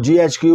GHQ,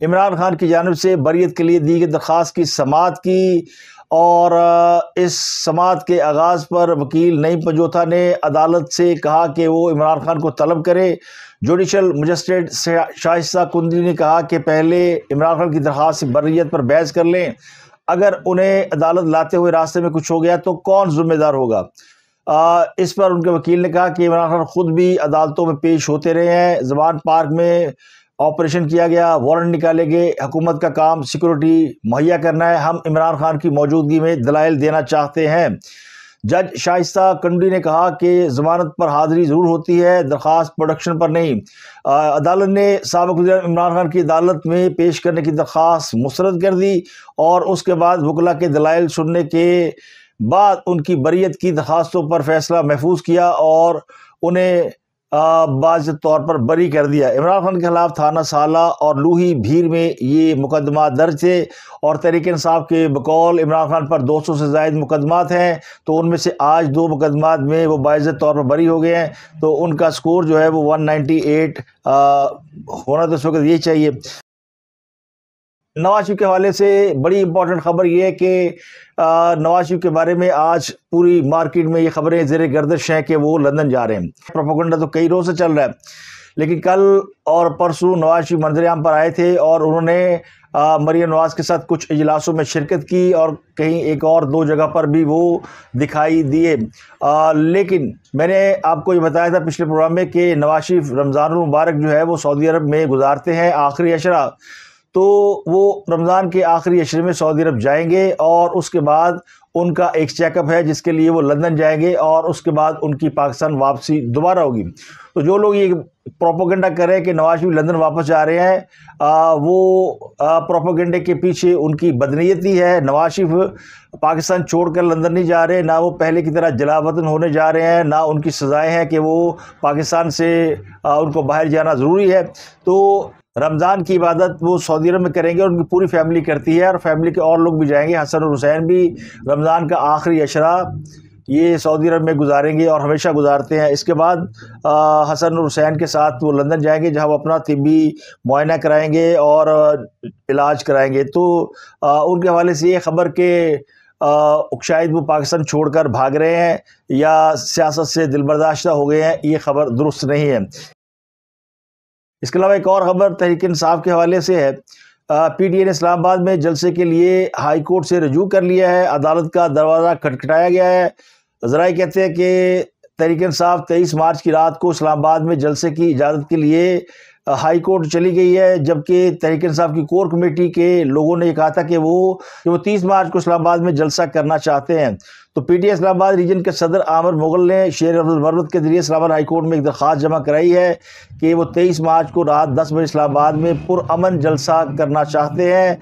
Imran Khan کی جانب سے بریت کے لیے دی گئی درخواست کی سماعت کی، اور اس سماعت کے آغاز پر وکیل نعیم پنجوتھا نے عدالت سے کہا کہ وہ عمران خان کو طلب کرے۔ جوڈیشل مجسٹریٹ شائستہ کندری نے کہا کہ پہلے عمران خان کی درخواست بریت پر بحث کر لیں، اگر انہیں عدالت لاتے ہوئے راستے میں کچھ ہو گیا تو کون ذمہ دار ہوگا۔ اس پر ان کے وکیل نے کہا کہ عمران خان خود بھی عدالتوں میں پیش ہوتے رہے ہیں، زمان پارک میں آپریشن کیا گیا، وارنٹ نکالے گئے، حکومت کا کام سیکورٹی مہیا کرنا ہے، ہم عمران خان کی موجودگی میں دلائل دینا چاہتے ہیں۔ جج شائستہ کنڈی نے کہا کہ ضمانت پر حاضری ضرور ہوتی ہے، درخواست پروڈکشن پر نہیں۔ عدالت نے سابق وزیر عمران خان کی عدالت میں پیش کرنے کی درخواست مسترد کر دی، اور اس کے بعد وکلا کے دلائل سننے کے بعد ان کی بریت کی درخواستوں پر فیصلہ محفوظ کیا اور انہیں باض طور پر بری کر دیا۔ عمران خان کے خلاف تھانہ سالہ اور لوہی بھیر میں یہ مقدمات درج تھے، اور تحریک انصاف کے بقول عمران خان پر 200 سے زائد مقدمات ہیں، تو ان میں سے آج 2 مقدمات میں وہ باض طور پر بری ہو گئے ہیں، تو ان کا سکور جو ہے وہ 198 ہونا تو اس وقت یہی چاہیے۔ نواز شریف کے حوالے سے بڑی امپورٹنٹ خبر یہ ہے کہ نواز شریف کے بارے میں آج پوری مارکیٹ میں یہ خبریں زیر گردش ہیں کہ وہ لندن جا رہے ہیں۔ پروپیگنڈا تو کئی روز سے چل رہا ہے، لیکن کل اور پرسوں نواز شریف منظر عام پر آئے تھے، اور انہوں نے مریم نواز کے ساتھ کچھ اجلاسوں میں شرکت کی، اور کہیں ایک اور 2 جگہ پر بھی وہ دکھائی دیے۔ لیکن میں نے آپ کو یہ بتایا تھا پچھلے پروگرام میں کہ نواز شریف رمضان المبارک جو ہے وہ سعودی عرب میں گزارتے ہیں آخری عشرہ، تو وہ رمضان کے آخری عشرے میں سعودی عرب جائیں گے، اور اس کے بعد ان کا ایک چیک اپ ہے جس کے لیے وہ لندن جائیں گے، اور اس کے بعد ان کی پاکستان واپسی دوبارہ ہوگی۔ تو جو لوگ یہ پروپیگنڈا کر رہے ہیں کہ نواز شریف لندن واپس جا رہے ہیں، وہ پروپیگنڈے کے پیچھے ان کی بدنیتی ہے۔ نواز شریف پاکستان چھوڑ کر لندن نہیں جا رہے، نہ وہ پہلے کی طرح جلا وطن ہونے جا رہے ہیں، نہ ان کی سزائیں ہیں کہ وہ پاکستان سے ان کو باہر جانا ضروری ہے۔ تو رمضان کی عبادت وہ سعودی عرب میں کریں گے، اور ان کی پوری فیملی کرتی ہے، اور فیملی کے اور لوگ بھی جائیں گے۔ حسن اور حسین بھی رمضان کا آخری عشرہ یہ سعودی عرب میں گزاریں گے، اور ہمیشہ گزارتے ہیں۔ اس کے بعد حسن اور حسین کے ساتھ وہ لندن جائیں گے، جہاں وہ اپنا طبی معائنہ کرائیں گے اور علاج کرائیں گے۔ تو ان کے حوالے سے یہ خبر کہ شاید وہ پاکستان چھوڑ کر بھاگ رہے ہیں یا سیاست سے دل برداشتہ ہو گئے ہیں، یہ خبر درست نہیں ہے۔ اس کے علاوہ ایک اور خبر تحریک انصاف کے حوالے سے ہے۔ پی ٹی آئی نے اسلام آباد میں جلسے کے لیے ہائی کورٹ سے رجوع کر لیا ہے، عدالت کا دروازہ کھٹکھٹایا گیا ہے۔ ذرائع کہتے ہیں کہ تحریک انصاف 23 مارچ کی رات کو اسلام آباد میں جلسے کی اجازت کے لیے ہائی کورٹ چلی گئی ہے، جبکہ تحریک انصاف کی کور کمیٹی کے لوگوں نے یہ کہا تھا کہ وہ 30 مارچ کو اسلام آباد میں جلسہ کرنا چاہتے ہیں۔ تو پی ٹی آئی اسلام آباد ریجن کے صدر عامر مغل نے شیر عبد المرود کے ذریعے اسلام آباد ہائی کورٹ میں ایک درخواست جمع کرائی ہے کہ وہ 23 مارچ کو رات 10 بجے اسلام آباد میں پرامن جلسہ کرنا چاہتے ہیں۔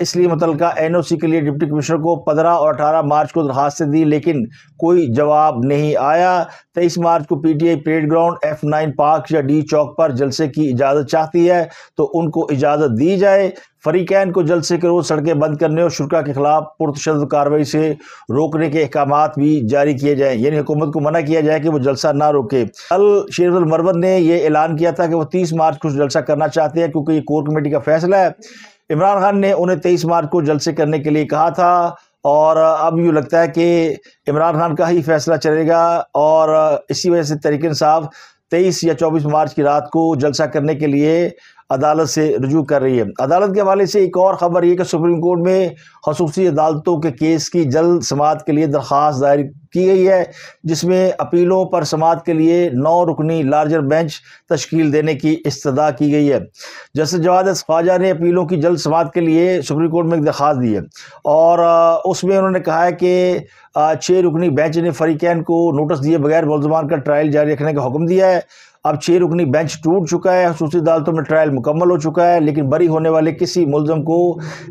اس لیے متعلقہ این او سی کے لیے ڈپٹی کمشنر کو 15 اور 18 مارچ کو درخواستیں دی، لیکن کوئی جواب نہیں آیا۔ 23 مارچ کو P T I parade ground F9 park یا ڈی چوک پر جلسے کی اجازت چاہتی ہے، تو ان کو اجازت دی جائے۔ فریقین کو جلسے کے روز سڑکیں بند کرنے اور شرکاء کے خلاف پرتشدد کارروائی سے روکنے کے احکامات بھی جاری کیے جائیں، یعنی حکومت کو منع کیا جائے کہ وہ جلسہ نہ روکے۔ کل شیر عبد المرود نے یہ اعلان کیا تھا کہ وہ 30 مارچ کو جلسہ کرنا چاہتے ہیں، کیونکہ یہ کور کمیٹی کا فیصلہ ہے۔ عمران خان نے انہیں 23 مارچ کو جلسے کرنے کے لیے کہا تھا، اور اب یوں لگتا ہے کہ عمران خان کا ہی فیصلہ چلے گا، اور اسی وجہ سے تحریک انصاف 23 یا 24 مارچ کی رات کو جلسہ کرنے کے لیے عدالت سے رجوع کر رہی ہے۔ عدالت کے حوالے سے ایک اور خبر یہ کہ سپریم کورٹ میں خصوصی عدالتوں کے کیس کی جلد سماعت کے لیے درخواست دائر کی گئی ہے، جس میں اپیلوں پر سماعت کے لیے 9 رکنی لارجر بینچ تشکیل دینے کی استدعا کی گئی ہے۔ جسٹس جواد احمد خواجہ نے اپیلوں کی جلد سماعت کے لیے سپریم کورٹ میں ایک درخواست دی ہے، اور اس میں انہوں نے کہا ہے کہ 6 رکنی بینچ نے فریقین کو نوٹس دیے بغیر ملزمان کا ٹرائل جاری رکھنے کا حکم دیا ہے۔ اب 6 رکنی بینچ ٹوٹ چکا ہے، خصوصی عدالتوں میں ٹرائل مکمل ہو چکا ہے، لیکن بری ہونے والے کسی ملزم کو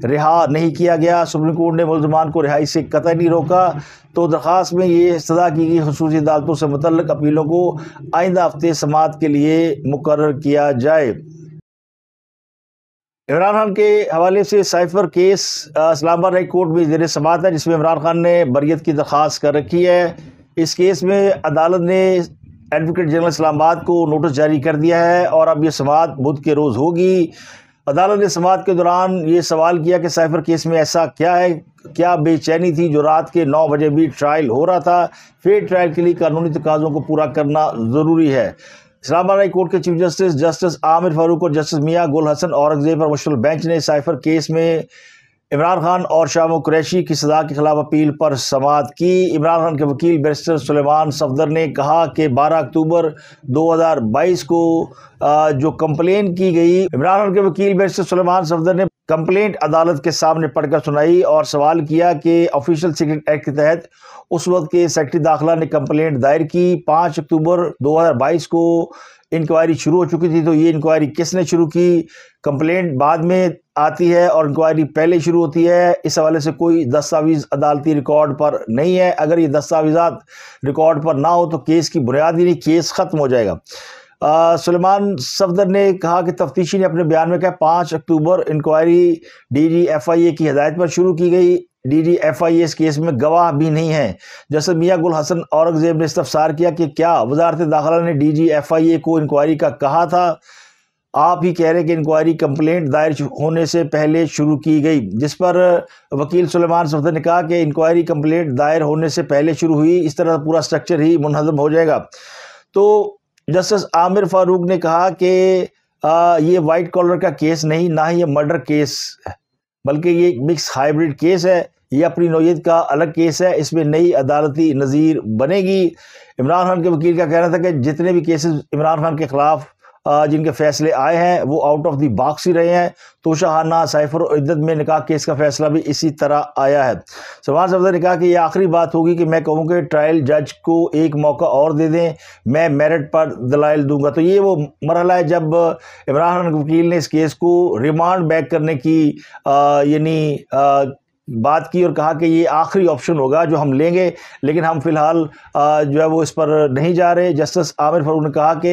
رہا نہیں کیا گیا۔ سپریم کورٹ نے ملزمان کو رہائی سے قطعی نہیں روکا۔ تو درخواست میں یہ استدعا کی گئی خصوصی عدالتوں سے متعلق اپیلوں کو آئندہ ہفتے سماعت کے لیے مقرر کیا جائے۔ عمران خان کے حوالے سے سائفر کیس اسلام آباد ہائی کورٹ میں زیر سماعت ہے، جس میں عمران خان نے بریت کی درخواست کر رکھی ہے۔ اس کیس میں عدالت نے ایڈوکیٹ جنرل اسلام آباد کو نوٹس جاری کر دیا ہے، اور اب یہ سماعت بدھ کے روز ہوگی۔ عدالت نے سماعت کے دوران یہ سوال کیا کہ سائفر کیس میں ایسا کیا ہے، کیا بے چینی تھی جو رات کے 9 بجے بھی ٹرائل ہو رہا تھا؟ فیئر ٹرائل کے لیے قانونی تقاضوں کو پورا کرنا ضروری ہے۔ اسلام آباد ہائی کورٹ کے چیف جسٹس عامر فاروق اور جسٹس میاں گل حسن اورنگزیب پر مشتمل بینچ نے سائفر کیس میں عمران خان اور شاہ محمود قریشی کی سزا کے خلاف اپیل پر سماعت کی۔ عمران خان کے وکیل بیرسٹر سلیمان صفدر نے کہا کہ 12 اکتوبر 2022 کو جو کمپلین کی گئی، عمران خان کے وکیل بیرسٹر سلیمان صفدر نے کمپلینٹ عدالت کے سامنے پڑھ کر سنائی اور سوال کیا کہ آفیشل سیکرٹ ایکٹ کے تحت اس وقت کے سیکرٹری داخلہ نے کمپلینٹ دائر کی۔ 5 اکتوبر 2022 کو انکوائری شروع ہو چکی تھی، تو یہ انکوائری کس نے شروع کی؟ کمپلینٹ بعد میں آتی ہے اور انکوائری پہلے شروع ہوتی ہے۔ اس حوالے سے کوئی دستاویز عدالتی ریکارڈ پر نہیں ہے۔ اگر یہ دستاویزات ریکارڈ پر نہ ہو تو کیس کی بنیاد ہی نہیں، کیس ختم ہو جائے گا۔ سلیمان صفدر نے کہا کہ تفتیشی نے اپنے بیان میں کہا 5 اکتوبر انکوائری DGFIA کی ہدایت پر شروع کی گئی۔ DGFIA اس کیس میں گواہ بھی نہیں ہے۔ جسٹس میاں گل حسن اورنگزیب نے استفسار کیا کہ کیا وزارت داخلہ نے DGFIA کو انکوائری کا کہا تھا؟ آپ ہی کہہ رہے کہ انکوائری کمپلینٹ دائر ہونے سے پہلے شروع کی گئی، جس پر وکیل سلیمان صفدر نے کہا کہ انکوائری کمپلینٹ دائر ہونے سے پہلے شروع ہوئی، اس طرح پورا سٹرکچر ہی منہدم ہو جائے گا۔ تو جسٹس عامر فاروق نے کہا کہ یہ وائٹ کالر کا کیس نہیں، نہ ہی یہ مرڈر کیس ہے، بلکہ یہ ایک مکس ہائیبرڈ کیس ہے، یہ اپنی نوعیت کا الگ کیس ہے، اس میں نئی عدالتی نظیر بنے گی۔ عمران خان کے وکیل کا کہنا تھا کہ جتنے بھی کیسز عمران خان کے خلاف جن کے فیصلے آئے ہیں وہ آؤٹ آف دی باکس ہی رہے ہیں۔ توشہانہ، سائفر اور عدت میں نکاح کیس کا فیصلہ بھی اسی طرح آیا ہے۔ سلیمان صفدر نے کہا کہ یہ آخری بات ہوگی کہ میں کہوں کہ ٹرائل جج کو ایک موقع اور دے دیں، میں میرٹ پر دلائل دوں گا۔ تو یہ وہ مرحلہ ہے جب عمران خان کے وکیل نے اس کیس کو ریمانڈ بیک کرنے کی بات کی اور کہا کہ یہ آخری آپشن ہوگا جو ہم لیں گے، لیکن ہم فی الحال جو ہے وہ اس پر نہیں جا رہے۔ جسٹس عامر فاروق نے کہا کہ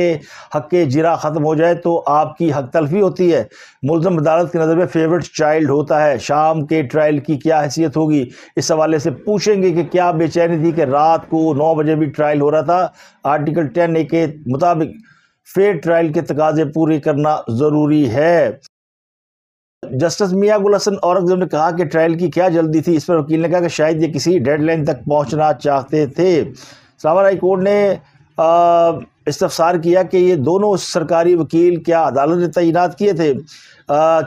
حق جرا ختم ہو جائے تو آپ کی حق تلفی ہوتی ہے، ملزم عدالت کی نظر میں فیورٹ چائلڈ ہوتا ہے۔ شام کے ٹرائل کی کیا حیثیت ہوگی؟ اس حوالے سے پوچھیں گے کہ کیا بے چینی تھی کہ رات کو 9 بجے بھی ٹرائل ہو رہا تھا؟ آرٹیکل 10A کے مطابق فیئر ٹرائل کے تقاضے پورے کرنا ضروری ہے۔ جسٹس میاں گل حسن اورنگزیب نے کہا کہ ٹرائل کی کیا جلدی تھی؟ اس پر وکیل نے کہا کہ شاید یہ کسی ڈیڈ لائن تک پہنچنا چاہتے تھے۔ اسلام آباد ہائی کورٹ نے استفسار کیا کہ یہ دونوں سرکاری وکیل کیا عدالت نے تعینات کیے تھے؟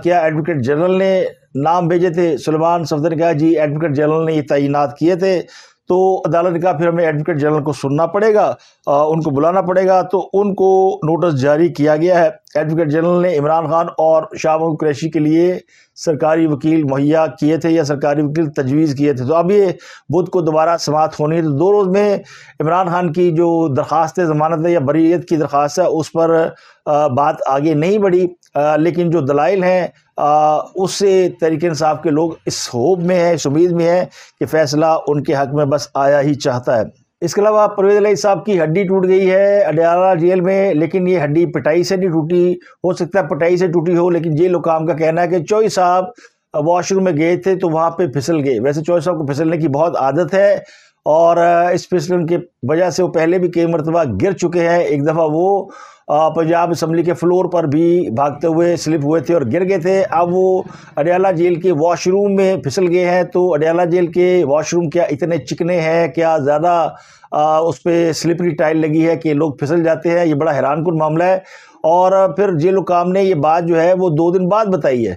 کیا ایڈوکیٹ جنرل نے نام بھیجے تھے؟ سلیمان صفدر نے کہا جی ایڈوکیٹ جنرل نے یہ تعینات کیے تھے۔ تو عدالت نے کہا پھر ہمیں ایڈوکیٹ جنرل کو سننا پڑے گا، ان کو بلانا پڑے گا، تو ان کو نوٹس جاری کیا گیا ہے۔ ایڈوکیٹ جنرل نے عمران خان اور شاہ محمود قریشی کے لیے سرکاری وکیل مہیا کیے تھے یا سرکاری وکیل تجویز کیے تھے۔ تو اب یہ بدھ کو دوبارہ سماعت ہونی ہے، تو 2 روز میں عمران خان کی جو درخواست ضمانت ہے یا بریت کی درخواست ہے اس پر بات آگے نہیں بڑھی، لیکن جو دلائل ہیں اس سے تحریک انصاف کے لوگ اس ہوپ میں ہیں، اس امید میں ہیں کہ فیصلہ ان کے حق میں بس آیا ہی چاہتا ہے۔ اس کے علاوہ پرویز الہی صاحب کی ہڈی ٹوٹ گئی ہے اڈیالہ جیل میں، لیکن یہ ہڈی پٹائی سے نہیں ٹوٹی، ہو سکتا ہے پٹائی سے ٹوٹی ہو، لیکن جیل حکام کا کہنا ہے کہ چوئی صاحب واش روم میں گئے تھے تو وہاں پہ پھسل گئے۔ ویسے چوئی صاحب کو پھسلنے کی بہت عادت ہے اور اس پھسلن کی وجہ سے وہ پہلے بھی کئی مرتبہ گر چکے ہیں۔ ایک دفعہ وہ پنجاب اسمبلی کے فلور پر بھی بھاگتے ہوئے سلپ ہوئے تھے اور گر گئے تھے۔ اب وہ اڈیالہ جیل کے واش روم میں پھسل گئے ہیں۔ تو اڈیالہ جیل کے واش روم کیا اتنے چکنے ہیں، کیا زیادہ اس پہ سلپری ٹائل لگی ہے کہ لوگ پھسل جاتے ہیں؟ یہ بڑا حیران کن معاملہ ہے۔ اور پھر جیل حکام نے یہ بات جو ہے وہ 2 دن بعد بتائی ہے۔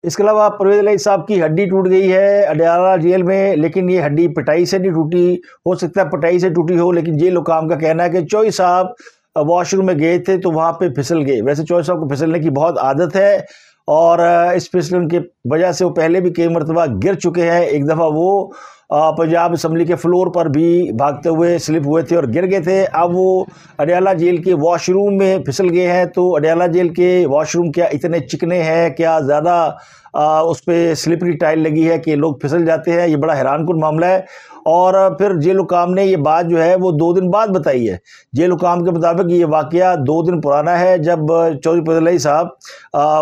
اس کے علاوہ پرویز الہی صاحب کی ہڈی ٹوٹ گئی ہے اڈیالہ جیل میں، لیکن یہ ہڈی پٹائی سے نہیں ٹوٹی، ہو سکتا ہے پٹائی سے ٹوٹی ہو، لیکن جیل حکام کا کہنا ہے کہ چوئی صاحب واش روم میں گئے تھے تو وہاں پہ پھسل گئے۔ ویسے چوئی صاحب کو پھسلنے کی بہت عادت ہے اور اس پھسلن کی وجہ سے وہ پہلے بھی کئی مرتبہ گر چکے ہیں۔ ایک دفعہ وہ پنجاب اسمبلی کے فلور پر بھی بھاگتے ہوئے سلپ ہوئے تھے اور گر گئے تھے۔ اب وہ اڈیالہ جیل کے واش روم میں پھسل گئے ہیں۔ تو اڈیالہ جیل کے واش روم کیا اتنے چکنے ہیں، کیا زیادہ اس پہ سلپری ٹائل لگی ہے کہ لوگ پھسل جاتے ہیں؟ یہ بڑا حیران کن معاملہ ہے۔ اور پھر جیل حکام نے یہ بات جو ہے وہ 2 دن بعد بتائی ہے۔ جیل حکام کے مطابق یہ واقعہ 2 دن پرانا ہے، جب چودھری پرویز الہی صاحب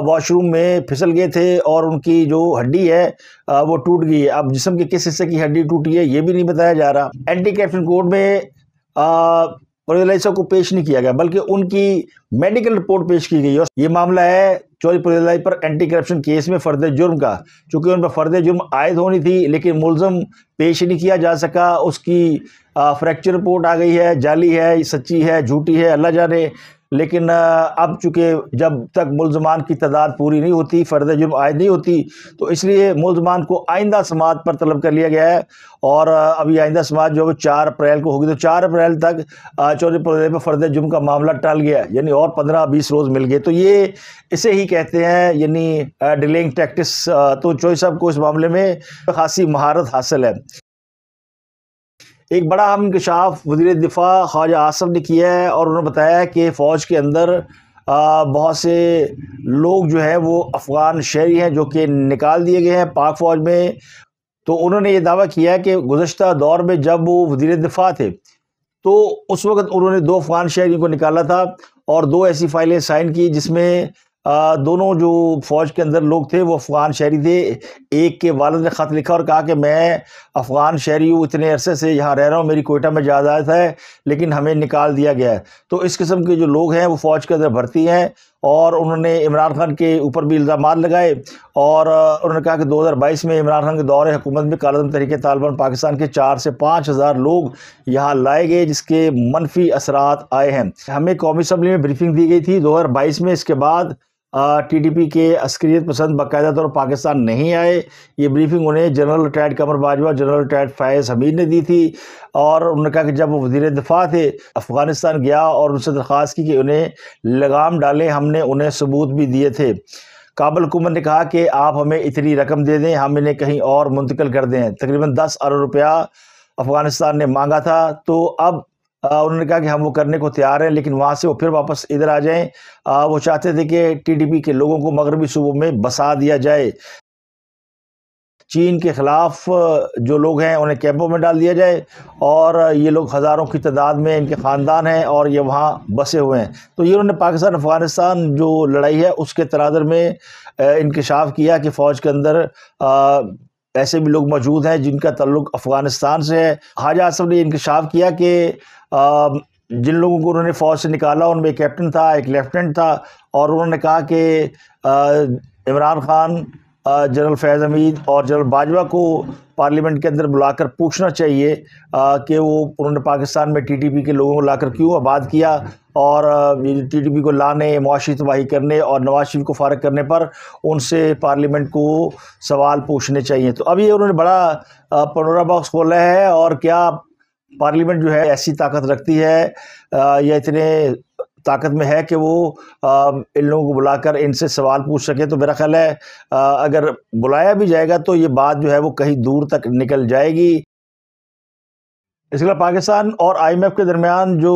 واش روم میں پھسل گئے تھے اور ان کی جو ہڈی ہے وہ ٹوٹ گئی ہے۔ اب جسم کے کس حصے کی ہڈی ٹوٹی ہے یہ بھی نہیں بتایا جا رہا۔ اینٹی کرپشن کورٹ میں پرویز الہی صاحب کو پیش نہیں کیا گیا بلکہ ان کی میڈیکل رپورٹ پیش کی گئی. اور یہ معاملہ ہے چودھری پرویز الہی پر اینٹی کرپشن کیس میں فرد جرم کا، چونکہ ان پر فرد جرم عائد ہونی تھی لیکن ملزم پیش نہیں کیا جا سکا. اس کی فریکچر رپورٹ آ گئی ہے، جعلی ہے، سچی ہے، جھوٹی ہے، اللہ جانے. لیکن اب چونکہ جب تک ملزمان کی تعداد پوری نہیں ہوتی، فرد جرم عائد نہیں ہوتی، تو اس لیے ملزمان کو آئندہ سماعت پر طلب کر لیا گیا ہے. اور اب یہ آئندہ سماعت جو ہے 4 اپریل کو ہوگی، تو 4 اپریل تک چودھری پرویز الہی پر فرد جرم کا معاملہ ٹل گیا، یعنی اور 15-20 روز مل گئے. تو یہ اسے ہی کہتے ہیں یعنی ڈیلنگ ٹیکٹس. تو چودھری صاحب کو اس معاملے میں خاصی مہارت حاصل ہے. ایک بڑا اہم انکشاف وزیر دفاع خواجہ آصف نے کیا ہے، اور انہوں نے بتایا کہ فوج کے اندر بہت سے لوگ جو ہیں وہ افغان شہری ہیں جو کہ نکال دیے گئے ہیں پاک فوج میں. تو انہوں نے یہ دعویٰ کیا ہے کہ گزشتہ دور میں جب وہ وزیر دفاع تھے تو اس وقت انہوں نے 2 افغان شہریوں کو نکالا تھا اور 2 ایسی فائلیں سائن کی جس میں دونوں جو فوج کے اندر لوگ تھے وہ افغان شہری تھے. ایک کے والد نے خط لکھا اور کہا کہ میں افغان شہری ہوں، اتنے عرصے سے یہاں رہ رہا ہوں، میری کوئٹہ میں جائیداد ہے لیکن ہمیں نکال دیا گیا ہے. تو اس قسم کے جو لوگ ہیں وہ فوج کے اندر بھرتی ہیں، اور انہوں نے عمران خان کے اوپر بھی الزامات لگائے. اور انہوں نے کہا کہ 2022 میں عمران خان کے دور حکومت میں کالعدم تحریک طالبان پاکستان کے 4 سے 5 ہزار لوگ یہاں لائے گئے جس کے منفی اثرات آئے ہیں. ہمیں قومی اسمبلی میں بریفنگ دی گئی تھی 2022 میں. اس کے بعد ٹی ڈی پی کے عسکریت پسند باقاعدہ طور پر پاکستان نہیں آئے. یہ بریفنگ انہیں general retired Qamar Bajwa, general retired Faiz Hameed نے دی تھی. اور انہوں نے کہا کہ جب وہ وزیر دفاع تھے افغانستان گیا اور ان سے درخواست کی کہ انہیں لگام ڈالیں، ہم نے انہیں ثبوت بھی دیے تھے. کابل حکومت نے کہا کہ آپ ہمیں اتنی رقم دے دیں، ہم انہیں کہیں اور منتقل کر دیں. تقریباً 10 ارب روپیہ افغانستان نے مانگا تھا. تو اب انہوں نے کہا کہ ہم وہ کرنے کو تیار ہیں لیکن وہاں سے وہ پھر واپس ادھر آ جائیں. وہ چاہتے تھے کہ ٹی ڈی پی کے لوگوں کو مغربی صوبوں میں بسا دیا جائے. چین کے خلاف جو لوگ ہیں انہیں کیمپوں میں ڈال دیا جائے، اور یہ لوگ ہزاروں کی تعداد میں ان کے خاندان ہیں اور یہ وہاں بسے ہوئے ہیں. تو یہ انہوں نے پاکستان افغانستان جو لڑائی ہے اس کے تناظر میں انکشاف کیا کہ فوج کے اندر ایسے بھی لوگ موجود ہیں جن کا تعلق افغانستان سے ہے. خواجہ آصف نے انکشاف کیا کہ جن لوگوں کو انہوں نے فوج سے نکالا ان میں ایک کیپٹن تھا، ایک لیفٹننٹ تھا. اور انہوں نے کہا کہ عمران خان، جنرل فیض حمید اور جنرل باجوہ کو پارلیمنٹ کے اندر بلا کر پوچھنا چاہیے کہ انہوں نے پاکستان میں ٹی ٹی پی کے لوگوں کو لا کر کیوں آباد کیا، اور ٹی ٹی پی کو لانے، معاشی تباہی کرنے اور نواز شریف کو فارغ کرنے پر ان سے پارلیمنٹ کو سوال پوچھنے چاہیے. تو اب یہ انہوں نے بڑا پنڈورا باکس کھولا ہے. اور کیا پارلیمنٹ جو ہے ایسی طاقت رکھتی ہے یا اتنے طاقت میں ہے کہ وہ ان لوگوں کو بلا کر ان سے سوال پوچھ سکے؟ تو میرا خیال ہے اگر بلایا بھی جائے گا تو یہ بات جو ہے وہ کہیں دور تک نکل جائے گی. اس کے علاوہ پاکستان اور آئی ایم ایف کے درمیان جو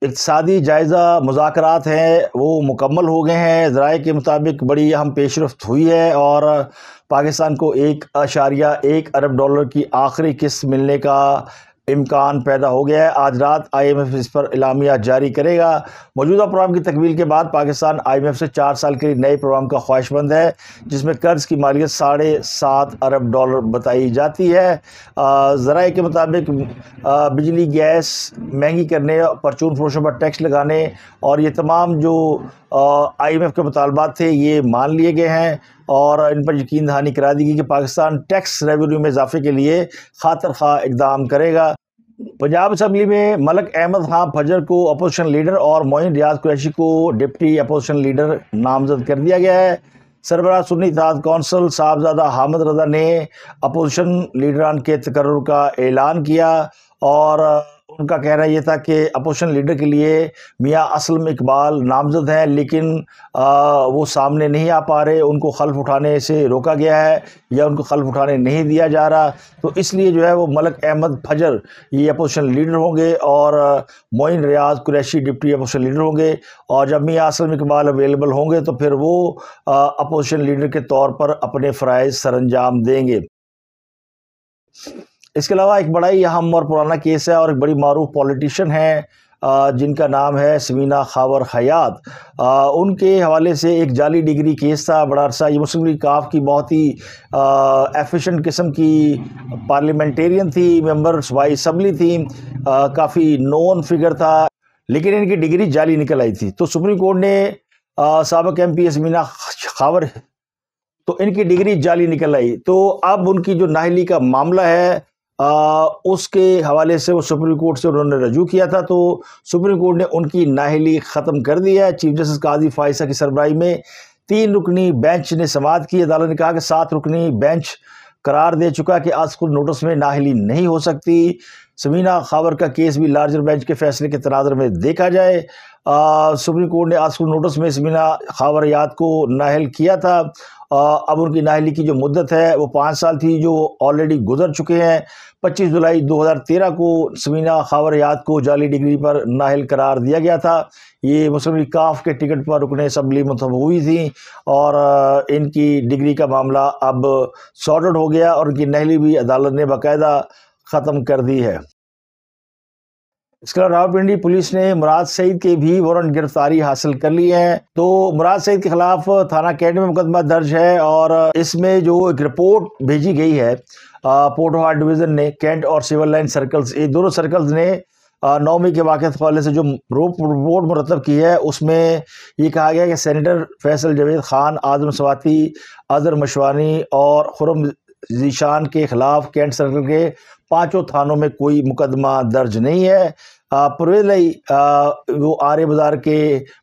اقتصادی جائزہ مذاکرات ہیں وہ مکمل ہو گئے ہیں. ذرائع کے مطابق بڑی اہم پیش رفت ہوئی ہے اور پاکستان کو 1.1 ارب ڈالر کی آخری قسط ملنے کا امکان پیدا ہو گیا ہے. آج رات آئی ایم ایف اس پر اعلامیہ جاری کرے گا. موجودہ پروگرام کی تکمیل کے بعد پاکستان آئی ایم ایف سے 4 سال کے لیے نئے پروگرام کا خواہش مند ہے جس میں قرض کی مالیت 7.5 ارب ڈالر بتائی جاتی ہے. ذرائع کے مطابق بجلی گیس مہنگی کرنے، پرچون فروشوں پر ٹیکس لگانے اور یہ تمام جو آئی ایم ایف کے مطالبات تھے یہ مان لیے گئے ہیں، اور ان پر یقین دہانی کرا دی گئی کہ پاکستان ٹیکس ریونیو میں اضافے کے لیے خاطر خواہ اقدام کرے گا. پنجاب اسمبلی میں ملک احمد خان فجر کو اپوزیشن لیڈر اور معین ریاض قریشی کو ڈپٹی اپوزیشن لیڈر نامزد کر دیا گیا ہے. سربراہ سنی اتحاد کونسل صاحبزادہ حامد رضا نے اپوزیشن لیڈران کے تقرر کا اعلان کیا، اور ان کا کہنا یہ تھا کہ اپوزیشن لیڈر کے لیے میاں اسلم اقبال نامزد ہیں لیکن وہ سامنے نہیں آ پا رہے، ان کو خلف اٹھانے سے روکا گیا ہے یا ان کو خلف اٹھانے نہیں دیا جا رہا. تو اس لیے جو ہے وہ ملک احمد فجر یہ اپوزیشن لیڈر ہوں گے اور معین ریاض قریشی ڈپٹی اپوزیشن لیڈر ہوں گے. اور جب میاں اسلم اقبال اویلیبل ہوں گے تو پھر وہ اپوزیشن لیڈر کے طور پر اپنے فرائض سر انجام دیں گے. اس کے علاوہ ایک بڑا ہی اہم اور پرانا کیس ہے اور ایک بڑی معروف پولیٹیشین ہیں جن کا نام ہے سمینا خاور حیات، ان کے حوالے سے ایک جعلی ڈگری کیس تھا بڑا عرصہ۔ یہ مسلم لیگ کاف کی بہت ہی ایفیشنٹ قسم کی پارلیمنٹیرین تھی، ممبر صوبائی اسمبلی تھی، کافی نون فگر تھا، لیکن ان کی ڈگری جعلی نکل آئی تھی۔ تو سپریم کورٹ نے سابق ایم پی سمینا خاور، تو ان کی ڈگری جعلی نکل آئی، تو اب ان کی جو نااہلی کا معاملہ ہے اس کے حوالے سے وہ سپریم کورٹ سے انہوں نے رجوع کیا تھا، تو سپریم کورٹ نے ان کی نااہلی ختم کر دیا ہے۔ چیف جسٹس قاضی فائزہ کی سربراہی میں 3 رکنی بینچ نے سماعت کی۔ عدالت نے کہا کہ 7 رکنی بینچ قرار دے چکا کہ آج خود نوٹس میں نااہلی نہیں ہو سکتی۔ سمینا خاور کا کیس بھی لارجر بینچ کے فیصلے کے تناظر میں دیکھا جائے۔ سپریم کورٹ نے آج خود نوٹس میں سمینا خاور حیات کو نااہل کیا تھا۔ اب ان کی نااہلی کی جو مدت ہے وہ 5 سال تھی، جو آلریڈی گزر چکے ہیں۔ 25 جولائی 2013 کو سمینا خاور حیات کو جعلی ڈگری پر نااہل قرار دیا گیا تھا۔ یہ مسلم لیگ کاف کے ٹکٹ پر رکن اسمبلی منتخب ہوئی تھیں اور ان کی ڈگری کا معاملہ اب سارٹڈ ہو گیا اور ان کی نااہلی بھی عدالت نے باقاعدہ ختم کر دی ہے۔ اس کے علاوہ راولپنڈی پولیس نے مراد سعید کے بھی وارنٹ گرفتاری حاصل کر لی ہے۔ تو مراد سعید کے خلاف تھانہ کینٹ میں مقدمہ درج ہے اور اس میں جو ایک رپورٹ بھیجی گئی ہے پورٹوہار ڈویژن نے، کینٹ اور سول لائن سرکلز، یہ دونوں سرکلز نے 9 مئی کے واقعات کے حوالے سے جو رپورٹ مرتب کی ہے، اس میں یہ کہا گیا کہ سینیٹر فیصل جاوید خان، اعظم سواتی، اظہر مشوانی اور خرم ذیشان کے خلاف کینٹ سرکل کے 5 تھانوں میں کوئی مقدمہ درج نہیں ہے۔ پرویز لائی وہ آرے بازار کے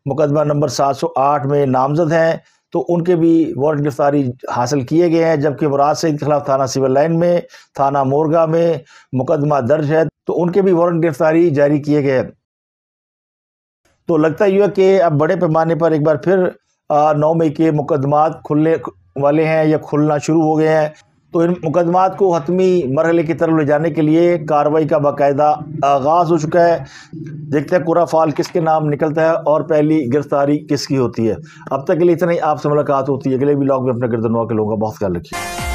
مقدمہ نمبر 708 میں نامزد ہیں، تو ان کے بھی وارنٹ گرفتاری حاصل کیے گئے ہیں، جبکہ مراد سعید کے خلاف تھانہ سول لائن میں، تھانہ مورگا میں مقدمہ درج ہے، تو ان کے بھی وارنٹ گرفتاری جاری کیے گئے۔ تو لگتا یہ ہے کہ اب بڑے پیمانے پر ایک بار پھر 9 مئی کے مقدمات کھلنے والے ہیں یا کھلنا شروع ہو گئے ہیں۔ تو ان مقدمات کو حتمی مرحلے کی طرف لے جانے کے لیے کارروائی کا باقاعدہ آغاز ہو چکا ہے۔ دیکھتے ہیں پورا فال کس کے نام نکلتا ہے اور پہلی گرفتاری کس کی ہوتی ہے۔ اب تک کے لیے اتنا ہی، آپ سے ملاقات ہوتی ہے اگلے ولاگ میں۔ اپنا گردنوا کے لوگوں کا بہت خیال رکھیے۔